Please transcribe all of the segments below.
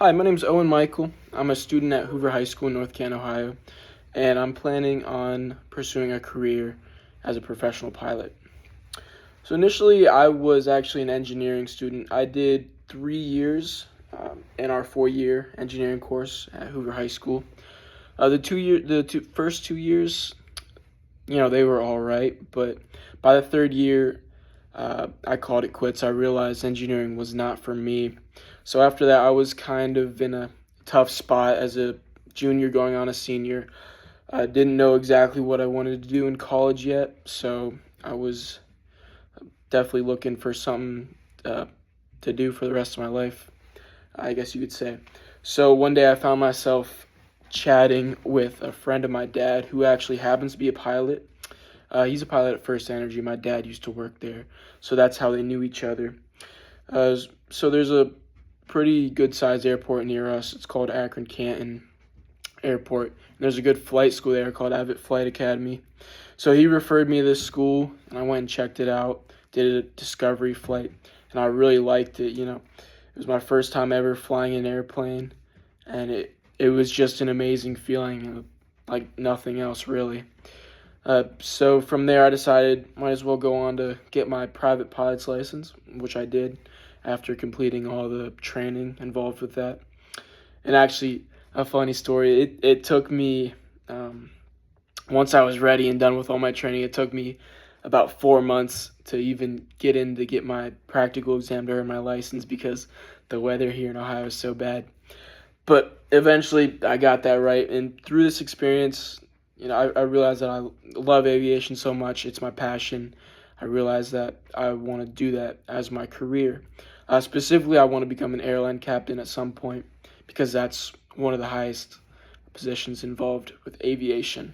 Hi, my name is Owen Michael. I'm a student at Hoover High School in North Canton, Ohio, and I'm planning on pursuing a career as a professional pilot. So initially, I was actually an engineering student. I did 3 years in our 4-year engineering course at Hoover High School. The first 2 years, they were all right, but by the third year, I called it quits. I realized engineering was not for me. So after that, I was kind of in a tough spot as a junior going on a senior. I didn't know exactly what I wanted to do in college yet, so I was definitely looking for something to do for the rest of my life, I guess you could say. So one day I found myself chatting with a friend of my dad who actually happens to be a pilot. He's a pilot at First Energy. My dad used to work there, so that's how they knew each other. So there's a pretty good-sized airport near us. It's called Akron Canton Airport. And there's a good flight school there called Avid Flight Academy. So he referred me to this school, and I went and checked it out, did a discovery flight, and I really liked it. It was my first time ever flying an airplane, and it was just an amazing feeling, like nothing else really. So from there, I decided might as well go on to get my private pilot's license, which I did after completing all the training involved with that. And actually, a funny story, it took me, once I was ready and done with all my training, it took me about 4 months to even get my practical exam to earn my license because the weather here in Ohio is so bad. But eventually, I got that right, and through this experience, I realized that I love aviation so much. It's my passion. I realized that I want to do that as my career. Specifically, I want to become an airline captain at some point because that's one of the highest positions involved with aviation.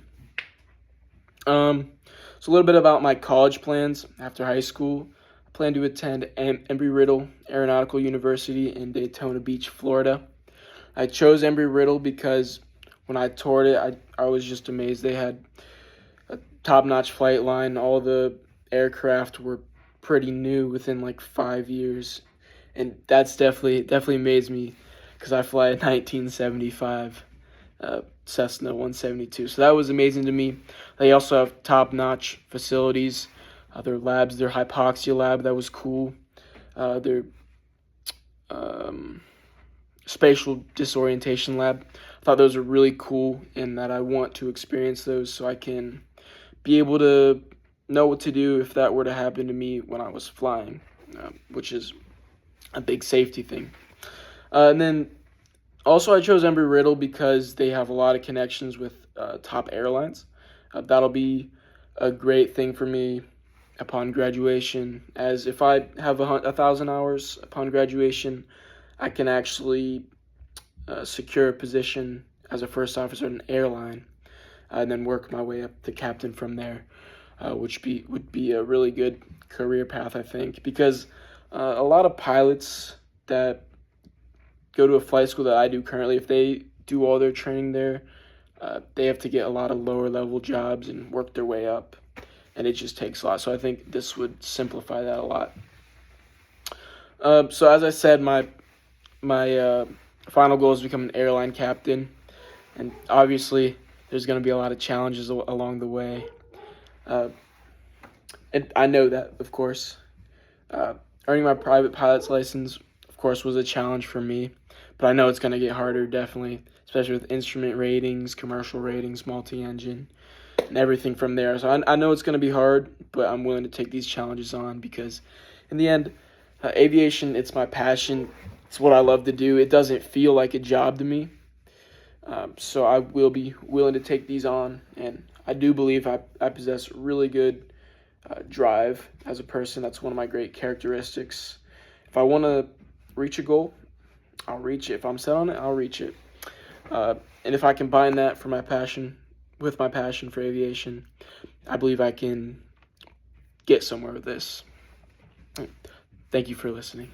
So a little bit about my college plans after high school. I plan to attend Embry-Riddle Aeronautical University in Daytona Beach, Florida. I chose Embry-Riddle because when I toured it, I was just amazed. They had a top-notch flight line. All the aircraft were pretty new within like 5 years, and that's definitely amazed me because I fly a 1975 Cessna 172. So that was amazing to me. They also have top-notch facilities. Their labs, their hypoxia lab, that was cool. Their spatial disorientation lab. I thought those were really cool and that I want to experience those so I can be able to know what to do if that were to happen to me when I was flying, which is a big safety thing. And then also I chose Embry-Riddle because they have a lot of connections with top airlines. That'll be a great thing for me upon graduation, as if I have 1,000 hours upon graduation, I can actually secure a position as a first officer in an airline, and then work my way up to captain from there, which would be a really good career path, I think, because a lot of pilots that go to a flight school that I do currently, if they do all their training there, they have to get a lot of lower level jobs and work their way up, and it just takes a lot. So I think this would simplify that a lot. So as I said, my final goal is to become an airline captain, and obviously there's going to be a lot of challenges along the way, and I know that, of course. Earning my private pilot's license, of course, was a challenge for me, but I know it's going to get harder, definitely, especially with instrument ratings, commercial ratings, multi-engine, and everything from there. So I know it's going to be hard, but I'm willing to take these challenges on because in the end, aviation, it's my passion. It's what I love to do. It doesn't feel like a job to me. So I will be willing to take these on, and I do believe I possess really good drive as a person. That's one of my great characteristics. If I want to reach a goal, I'll reach it. If I'm set on it, I'll reach it. And if I combine that for my passion with my passion for aviation, I believe I can get somewhere with this. Thank you for listening.